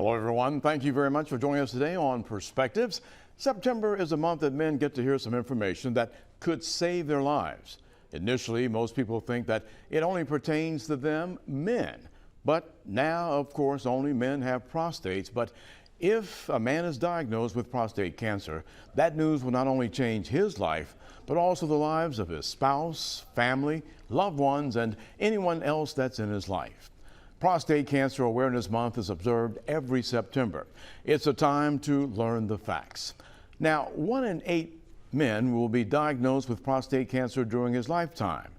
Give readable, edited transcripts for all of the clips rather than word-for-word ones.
Hello, everyone. Thank you very much for joining us today on Perspectives. September is a month that men get to hear some information that could save their lives. Initially, most people think that it only pertains to them, men. But now, of course, only men have prostates. But if a man is diagnosed with prostate cancer, that news will not only change his life, but also the lives of his spouse, family, loved ones, and anyone else that's in his life. Prostate Cancer Awareness Month is observed every September. It's a time to learn the facts. Now, 1 in 8 men will be diagnosed with prostate cancer during his lifetime.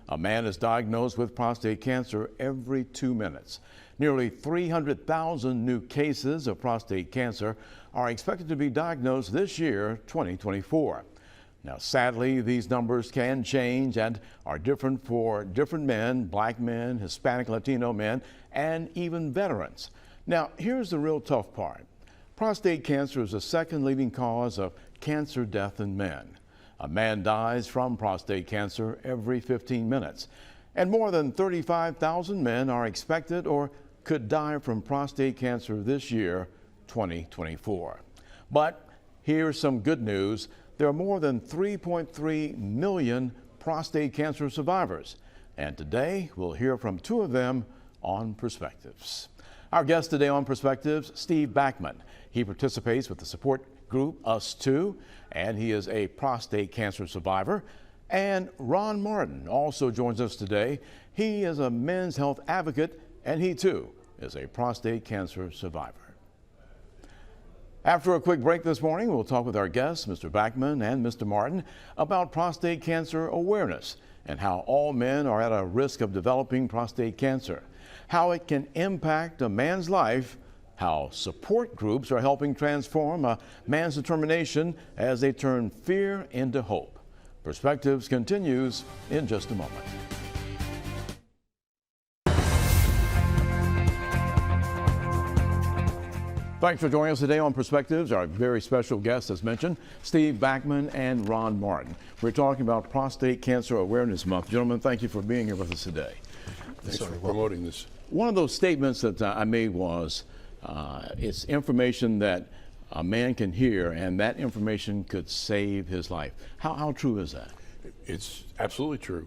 A man is diagnosed with prostate cancer every 2 minutes. Nearly 300,000 new cases of prostate cancer are expected to be diagnosed this year, 2024. Now, sadly, these numbers can change and are different for different men, black men, Hispanic, Latino men, and even veterans. Now, here's the real tough part. Prostate cancer is the second leading cause of cancer death in men. A man dies from prostate cancer every 15 minutes, and more than 35,000 men are expected or could die from prostate cancer this year, 2024. But here's some good news. There are more than 3.3 million prostate cancer survivors, and today we'll hear from 2 of them on Perspectives. Our guest today on Perspectives, Steve Backman. He participates with the support group Us Too, and he is a prostate cancer survivor. And Ron Martin also joins us today. He is a men's health advocate, and he too is a prostate cancer survivor. After a quick break this morning, we'll talk with our guests, Mr. Backman and Mr. Martin, about prostate cancer awareness and how all men are at a risk of developing prostate cancer, how it can impact a man's life, how support groups are helping transform a man's determination as they turn fear into hope. Perspectives continues in just a moment. Thanks for joining us today on Perspectives. Our very special guests, as mentioned, Steve Backman and Ron Martin. We're talking about Prostate Cancer Awareness Month. Gentlemen, thank you for being here with us today. Thanks for promoting this. One of those statements that I made was, it's information that a man can hear, and that information could save his life. How true is that? It's absolutely true.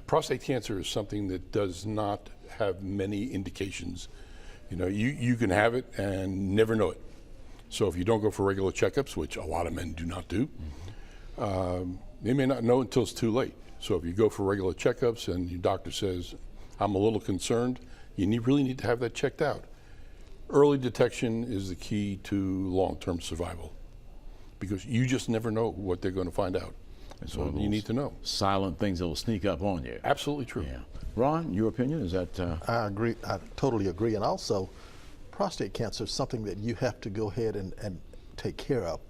Prostate cancer is something that does not have many indications. You know, you can have it and never know it. So if you don't go for regular checkups, which a lot of men do not do, they may not know until it's too late. So if you go for regular checkups and your doctor says, I'm a little concerned, you really need to have that checked out. Early detection is the key to long-term survival, because you just never know what they're going to find out. So you need to know. Silent things that will sneak up on you. Absolutely true. Yeah. Ron, your opinion is that? I agree. I totally agree. And also, prostate cancer is something that you have to go ahead and take care of.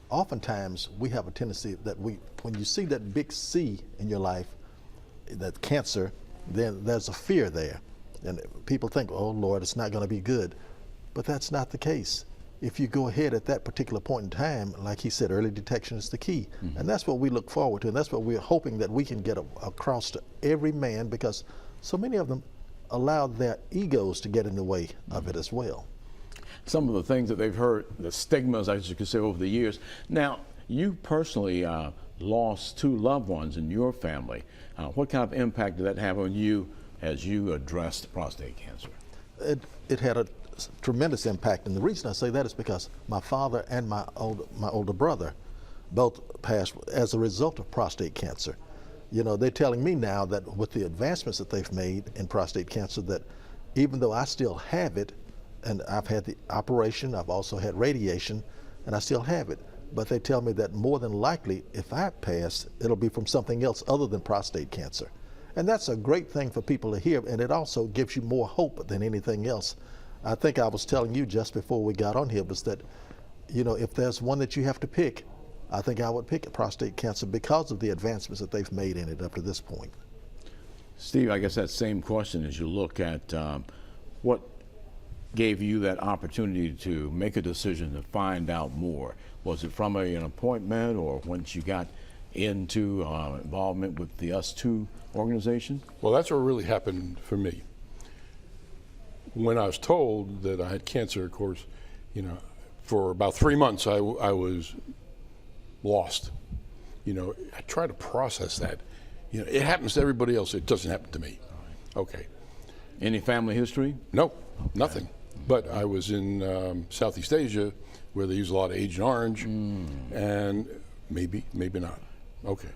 Oftentimes, we have a tendency that when you see that big C in your life, that cancer, then there's a fear there. And people think, oh Lord, it's not going to be good. But that's not the case. If you go ahead at that particular point in time, like he said, early detection is the key. Mm-hmm. And that's what we look forward to, and that's what we're hoping that we can get across to every man, because so many of them allow their egos to get in the way of it as well. Some of the things that they've heard, the stigmas, as you could say, over the years. Now, you personally lost 2 loved ones in your family. What kind of impact did that have on you as you addressed prostate cancer? It had a tremendous impact, and the reason I say that is because my father and my older brother both passed as a result of prostate cancer. You know, they're telling me now that with the advancements that they've made in prostate cancer, that even though I still have it, and I've had the operation, I've also had radiation, and I still have it, but they tell me that more than likely, if I pass, it'll be from something else other than prostate cancer. And that's a great thing for people to hear, and it also gives you more hope than anything else. I think I was telling you just before we got on here was that, you know, if there's one that you have to pick, I think I would pick prostate cancer because of the advancements that they've made in it up to this point. Steve, I guess that same question as you look at what gave you that opportunity to make a decision to find out more. Was it from an appointment, or once you got into involvement with the Us Too organization? Well, that's what really happened for me. when I was told that I had cancer, of course, you know, for about 3 months I was lost. You know, I try to process that. You know, it happens to everybody else. It doesn't happen to me. Okay. Any family history? No, nothing. But I was in Southeast Asia, where they use a lot of Agent Orange, and maybe not. Okay.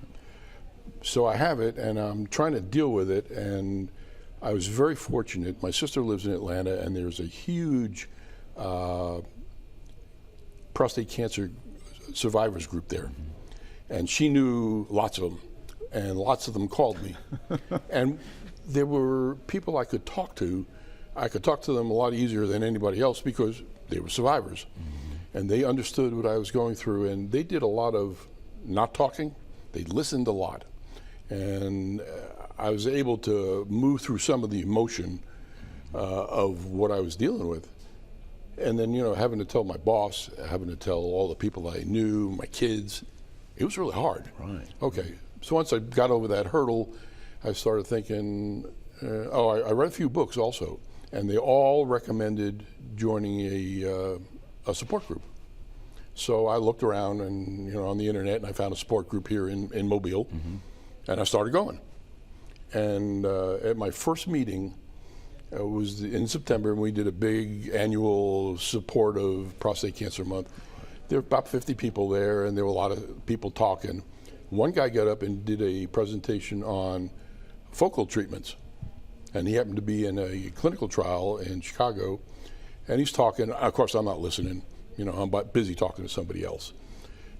So I have it, and I'm trying to deal with it, and I was very fortunate. My sister lives in Atlanta, and there's a huge prostate cancer survivors group there. And she knew lots of them, and lots of them called me. And there were people I could talk to. I could talk to them a lot easier than anybody else because they were survivors. And they understood what I was going through, and they did a lot of not talking. They listened a lot. And I was able to move through some of the emotion of what I was dealing with. And then, you know, having to tell my boss, having to tell all the people I knew, my kids, it was really hard. Right. Okay. So once I got over that hurdle, I started thinking, I read a few books also, and they all recommended joining a support group. So I looked around and, you know, on the internet, and I found a support group here in Mobile, and I started going. And at my first meeting, it was in September, and we did a big annual support of Prostate Cancer Month. There were about 50 people there, and there were a lot of people talking. One guy got up and did a presentation on focal treatments, and he happened to be in a clinical trial in Chicago, and he's talking. Of course, I'm not listening. You know, I'm busy talking to somebody else.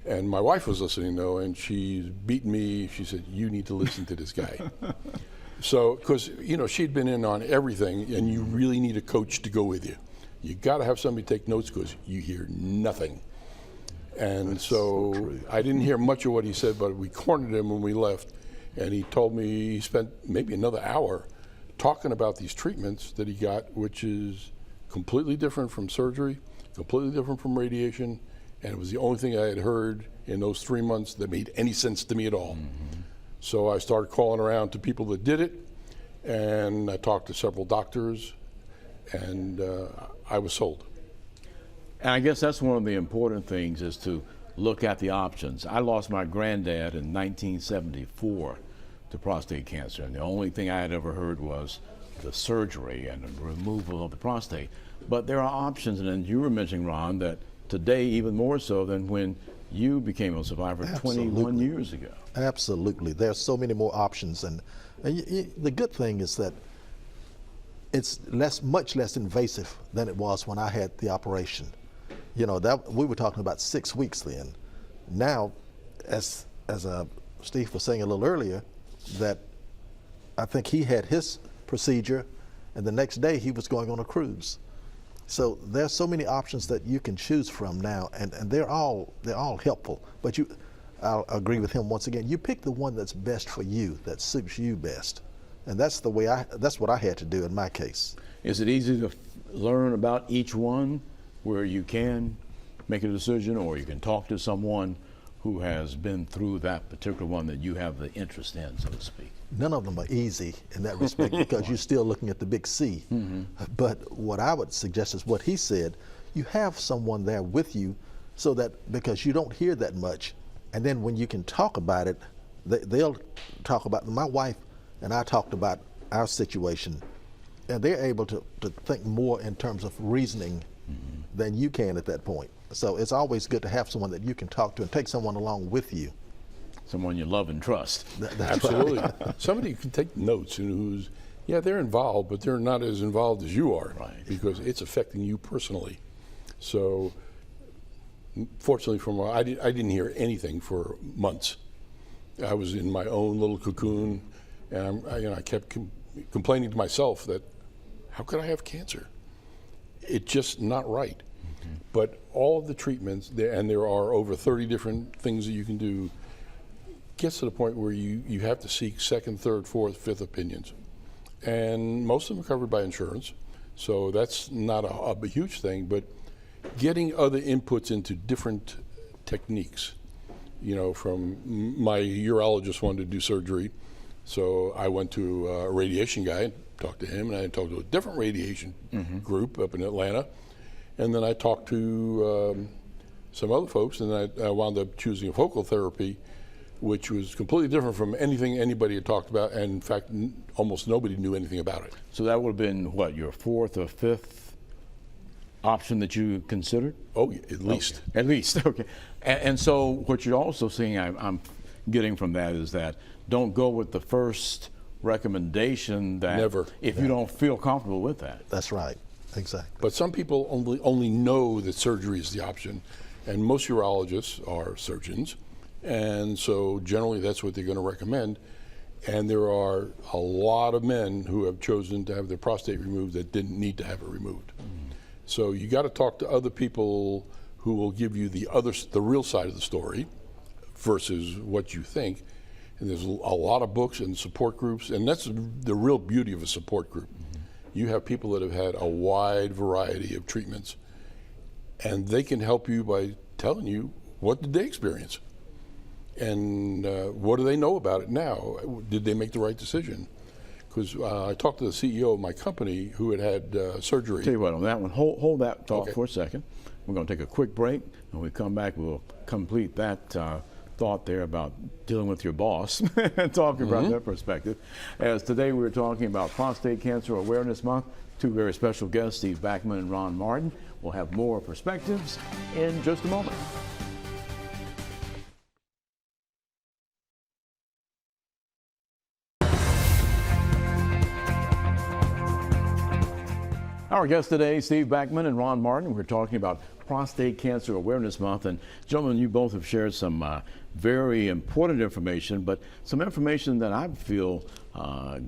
And my wife was listening, though, and she's beating me. She said, "You need to listen to this guy." So, because, you know, she'd been in on everything, and you really need a coach to go with you. You got to have somebody take notes because you hear nothing. And so I didn't hear much of what he said, but we cornered him when we left, and he told me he spent maybe another hour talking about these treatments that he got, which is completely different from surgery, completely different from radiation, and it was the only thing I had heard in those 3 months that made any sense to me at all. So I started calling around to people that did it, and I talked to several doctors, and I was sold. And I guess that's one of the important things, is to look at the options. I lost my granddad in 1974 to prostate cancer, and the only thing I had ever heard was the surgery and the removal of the prostate. But there are options, and you were mentioning, Ron, that today even more so than when you became a survivor 21 years ago. Absolutely. There's so many more options, and the good thing is that it's much less invasive than it was when I had the operation. You know, that we were talking about 6 weeks then. Now, as Steve was saying a little earlier, that I think he had his procedure, and the next day he was going on a cruise. So there's so many options that you can choose from now, and they're all helpful. But I'll agree with him once again. You pick the one that's best for you, that suits you best, and that's what I had to do in my case. Is it easy to learn about each one, where you can make a decision, or you can talk to someone who has been through that particular one that you have the interest in, so to speak? None of them are easy in that respect because you're still looking at the big C. But what I would suggest is what he said. You have someone there with you, so that because you don't hear that much, and then when you can talk about it, they'll talk about. My wife and I talked about our situation, and they're able to think more in terms of reasoning than you can at that point. So it's always good to have someone that you can talk to and take someone along with you. Someone you love and trust. That's Absolutely. right. Somebody who can take notes and they're involved, but they're not as involved as you are, Right. because it's affecting you personally. So, fortunately, I didn't hear anything for months. I was in my own little cocoon, and I kept complaining to myself that, how could I have cancer? It's just not right. But all of the treatments, and there are over 30 different things that you can do, gets to the point where you have to seek second, third, fourth, fifth opinions. And most of them are covered by insurance, so that's not a huge thing, but getting other inputs into different techniques. You know, from my urologist wanted to do surgery, So I went to a radiation guy and talked to him, and I talked to a different radiation group up in Atlanta, and then I talked to some other folks, and then I wound up choosing a focal therapy, which was completely different from anything anybody had talked about, and in fact, almost nobody knew anything about it. So that would have been, what, your fourth or fifth option that you considered? Oh, yeah, at least. Okay. At least, okay. And so what you're also seeing, I'm getting from that, is that don't go with the first recommendation that Never. if you don't feel comfortable with that. That's right, exactly. But some people only know that surgery is the option, and most urologists are surgeons, and so generally that's what they're going to recommend. And there are a lot of men who have chosen to have their prostate removed that didn't need to have it removed. So you got to talk to other people who will give you the real side of the story versus what you think. And there's a lot of books and support groups, and that's the real beauty of a support group. You have people that have had a wide variety of treatments, and they can help you by telling you, what did they experience? And what do they know about it now? Did they make the right decision? Because I talked to the CEO of my company who had surgery. Tell you what, on that one, hold that thought Okay. for a second. We're going to take a quick break. When we come back, we'll complete that thought there about dealing with your boss and talking about their perspective. As today we're talking about Prostate Cancer Awareness Month. Two very special guests, Steve Backman and Ron Martin. We'll have more perspectives in just a moment. Our guests today, Steve Backman and Ron Martin. We're talking about Prostate Cancer Awareness Month. And gentlemen, you both have shared some very important information, but some information that I feel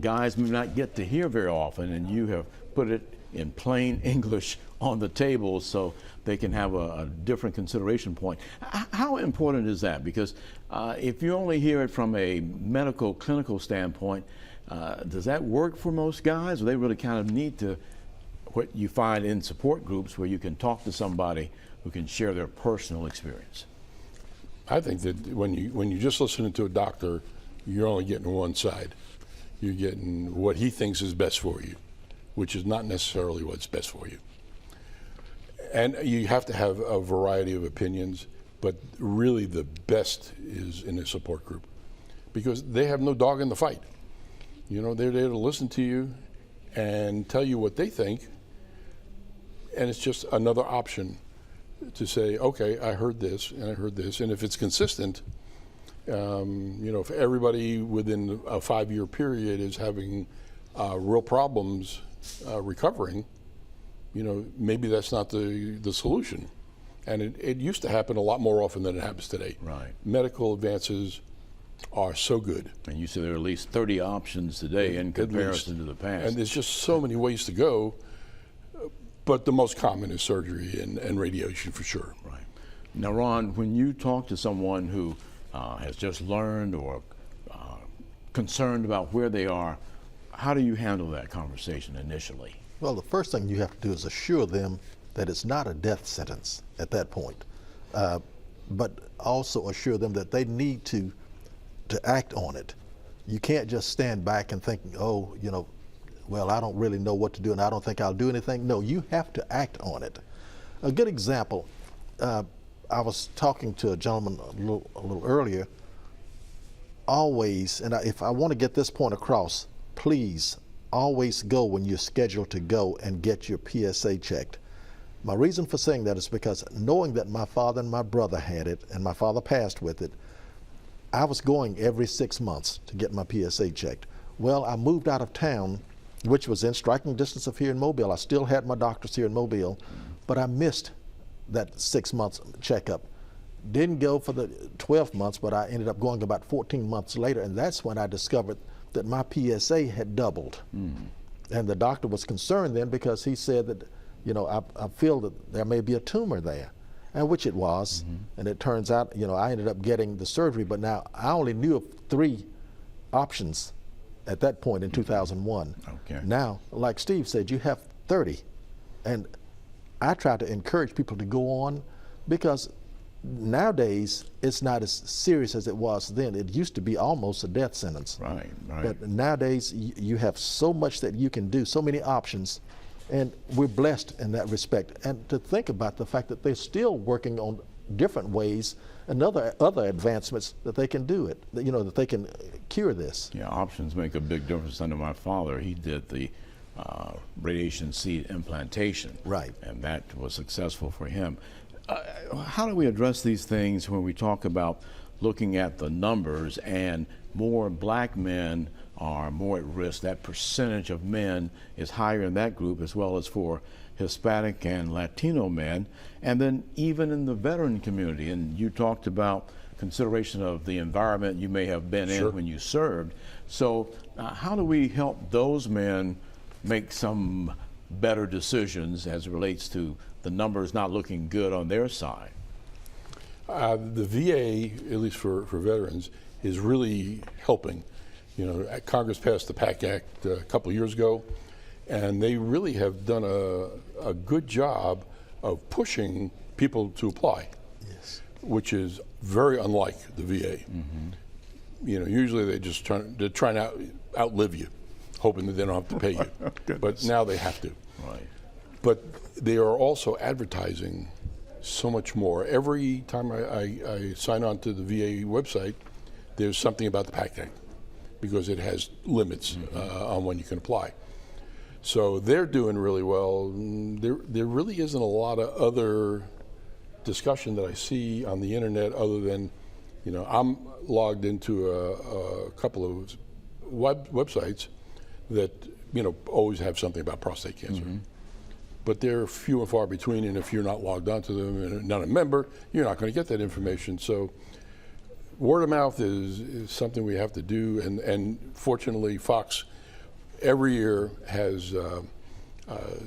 guys may not get to hear very often, and you have put it in plain English on the table so they can have a different consideration point. How important is that? Because if you only hear it from a medical, clinical standpoint, does that work for most guys, or they really kind of need to what you find in support groups where you can talk to somebody who can share their personal experience? I think that when you just listen to a doctor, you're only getting one side. You're getting what he thinks is best for you, which is not necessarily what's best for you. And you have to have a variety of opinions, but really the best is in a support group, because they have no dog in the fight. You know, they're there to listen to you and tell you what they think, and it's just another option to say, okay, I heard this and I heard this, and if it's consistent, you know, if everybody within a 5-year period is having real problems recovering, you know, maybe that's not the solution. And it used to happen a lot more often than it happens today. Right. Medical advances are so good. And you said there are at least 30 options today in comparison to the past. And there's just so many ways to go, but the most common is surgery and radiation for sure. Right. Now, Ron, when you talk to someone who has just learned or concerned about where they are, how do you handle that conversation initially? Well, the first thing you have to do is assure them that it's not a death sentence at that point, but also assure them that they need to act on it. You can't just stand back and think, oh, you know, well, I don't really know what to do and I don't think I'll do anything. No, you have to act on it. A good example, I was talking to a gentleman a little earlier. Always, and if I want to get this point across, please always go when you're scheduled to go and get your PSA checked. My reason for saying that is because knowing that my father and my brother had it, and my father passed with it, I was going every 6 months to get my PSA checked. Well, I moved out of town, which was in striking distance of here in Mobile. I still had my doctors here in Mobile, but I missed that 6 months checkup. Didn't go for the 12 months, but I ended up going about 14 months later, and that's when I discovered that my PSA had doubled. And the doctor was concerned then because he said that, you know, I feel that there may be a tumor there, and which it was. And it turns out, you know, I ended up getting the surgery, but now I only knew of 3 options at that point in 2001. Okay. Now, like Steve said, you have 30. And I try to encourage people to go on because Nowadays, it's not as serious as it was then. It used to be almost a death sentence. Right, right. But nowadays, you have so much that you can do, so many options, and we're blessed in that respect. And to think about the fact that they're still working on different ways and other advancements that they can do it, that they can cure this. Yeah, options make a big difference. Under my father, he did the radiation seed implantation. Right. And that was successful for him. How do we address these things when we talk about looking at the numbers and more black men are more at risk? That percentage of men is higher in that group, as well as for Hispanic and Latino men, and then even in the veteran community. And you talked about consideration of the environment you may have been Sure. in when you served. So how do we help those men make some better decisions as it relates to the numbers not looking good on their side? The VA, at least for veterans, is really helping. Congress passed the PAC Act a couple of years ago, and they really have done a good job of pushing people to apply, Yes. which is very unlike the VA. Usually they're trying to outlive you, hoping that they don't have to pay you. But now they have to. Right. But they are also advertising so much more. Every time I sign on to the VA website, there's something about the PAC Act because it has limits on when you can apply. So they're doing really well. There really isn't a lot of other discussion that I see on the internet other than, I'm logged into a couple of websites that, always have something about prostate cancer. But they're few and far between, and if you're not logged onto them and not a member, you're not going to get that information. So word of mouth is something we have to do, and fortunately Fox every year has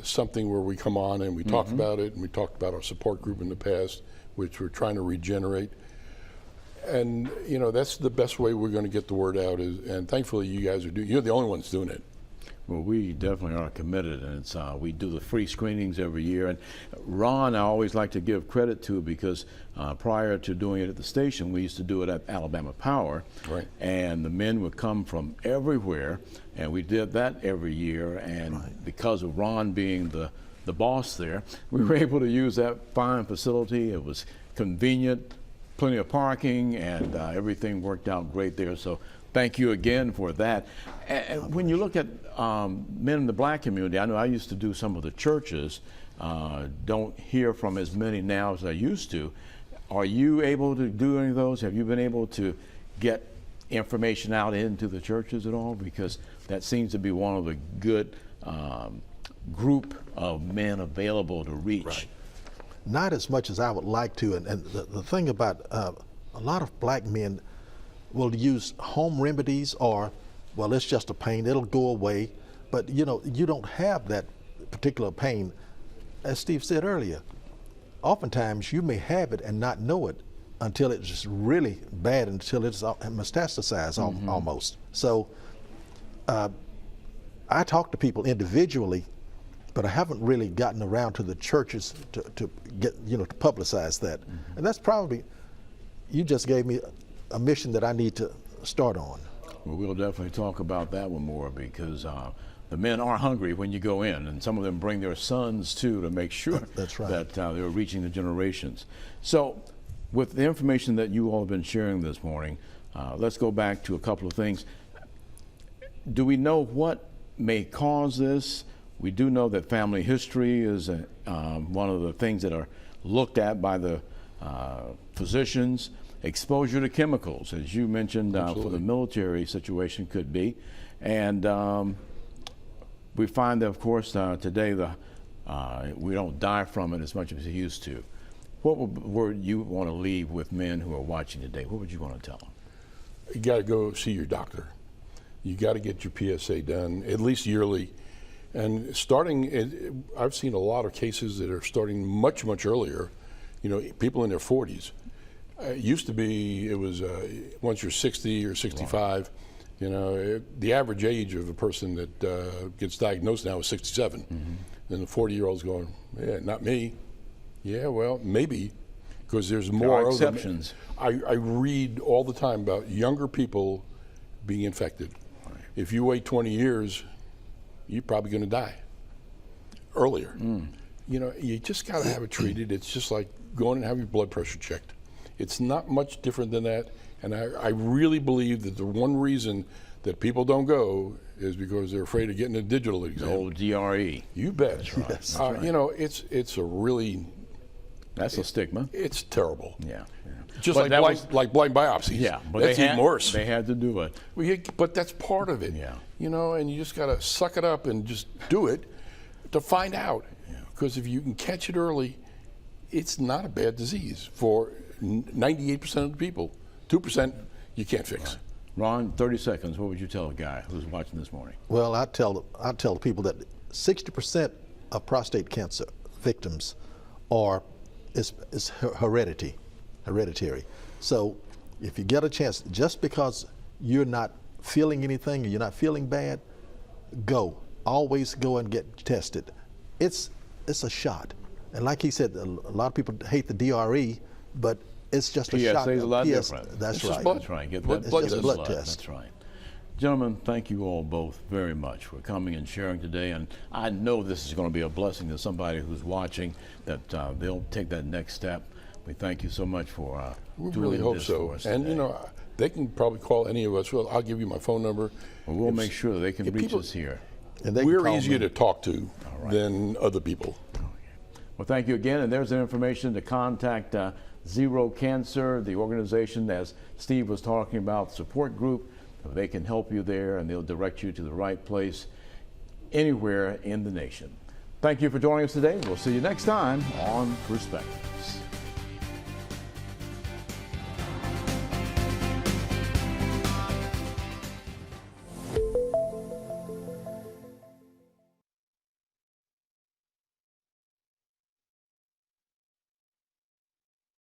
something where we come on and we talk about it, and we talked about our support group in the past, which we're trying to regenerate. And that's the best way we're going to get the word out, and thankfully you guys are doing. You're the only ones doing it. Well, we definitely are committed, and it's we do the free screenings every year. And Ron, I always like to give credit to, because prior to doing it at the station, we used to do it at Alabama Power. Right. And the men would come from everywhere, and we did that every year. And because of Ron being the boss there, we were able to use that fine facility. It was convenient, plenty of parking, and everything worked out great there. So thank you again for that. And when you look at men in the black community, I know I used to do some of the churches, don't hear from as many now as I used to. Are you able to do any of those? Have you been able to get information out into the churches at all? Because that seems to be one of the good group of men available to reach. Right. Not as much as I would like to, and the thing about a lot of black men will use home remedies, or, well, it's just a pain, it'll go away. But you don't have that particular pain. As Steve said earlier, oftentimes you may have it and not know it until it's just really bad, until it's metastasized almost. So I talk to people individually, but I haven't really gotten around to the churches to get, to publicize that. And that's probably, you just gave me a mission that I need to start on. Well, we'll definitely talk about that one more, because the men are hungry when you go in, and some of them bring their sons too to make sure That's right. that they're reaching the generations. So with the information that you all have been sharing this morning, let's go back to a couple of things. Do we know what may cause this? We do know that family history is one of the things that are looked at by the physicians. Exposure to chemicals, as you mentioned, for the military situation could be. And we find that, of course, today we don't die from it as much as we used to. What would you want to leave with men who are watching today? What would you want to tell them? You got to go see your doctor. You got to get your PSA done at least yearly. And I've seen a lot of cases that are starting much, much earlier. People in their 40s. It used to be, it was once you're 60 or 65, the average age of a person that gets diagnosed now is 67. And the 40-year-old's going, yeah, not me. Yeah, well, maybe, because there's There more are of them. exceptions. I read all the time about younger people being infected. If you wait 20 years, you're probably going to die earlier. You know, you just got to have it treated. It's just like going and have your blood pressure checked. It's not much different than that. And I really believe that the one reason that people don't go is because they're afraid of getting a digital exam. The old DRE. You bet. That's right. That's right. You know, it's a really, That's a stigma. it's terrible. Yeah. Just But that like blind biopsies. Yeah, but that's they even worse. They had to do it. Well, but that's part of it. Yeah. You know, and you just got to suck it up and just do it to find out. Because if you can catch it early, it's not a bad disease for 98% of the people. 2% you can't fix. Ron, 30 seconds. What would you tell a guy who's watching this morning? Well, I tell the people that 60% of prostate cancer victims is hereditary. So if you get a chance, just because you're not feeling anything, you're not feeling bad, go. Always go and get tested. It's a shot. And like he said, a lot of people hate the DRE, but it's just a shot. PSA is a lot different. That's It's just right. blood. That's right. Get Blood- that blood It's just a test. blood test. That's right. Gentlemen, thank you all both very much for coming and sharing today. And I know this is going to be a blessing to somebody who's watching, that they'll take that next step. We thank you so much for We doing really hope this so. for us And, today. you know, they can probably call any of us. Well, I'll give you my phone number. Well, we'll If- make sure that they can if reach people- us here. And they can We're call easier me. to talk to right. than other people. Well, thank you again. And there's the information to contact Zero Cancer, the organization, as Steve was talking about, support group. They can help you there, and they'll direct you to the right place anywhere in the nation. Thank you for joining us today. We'll see you next time on Perspectives.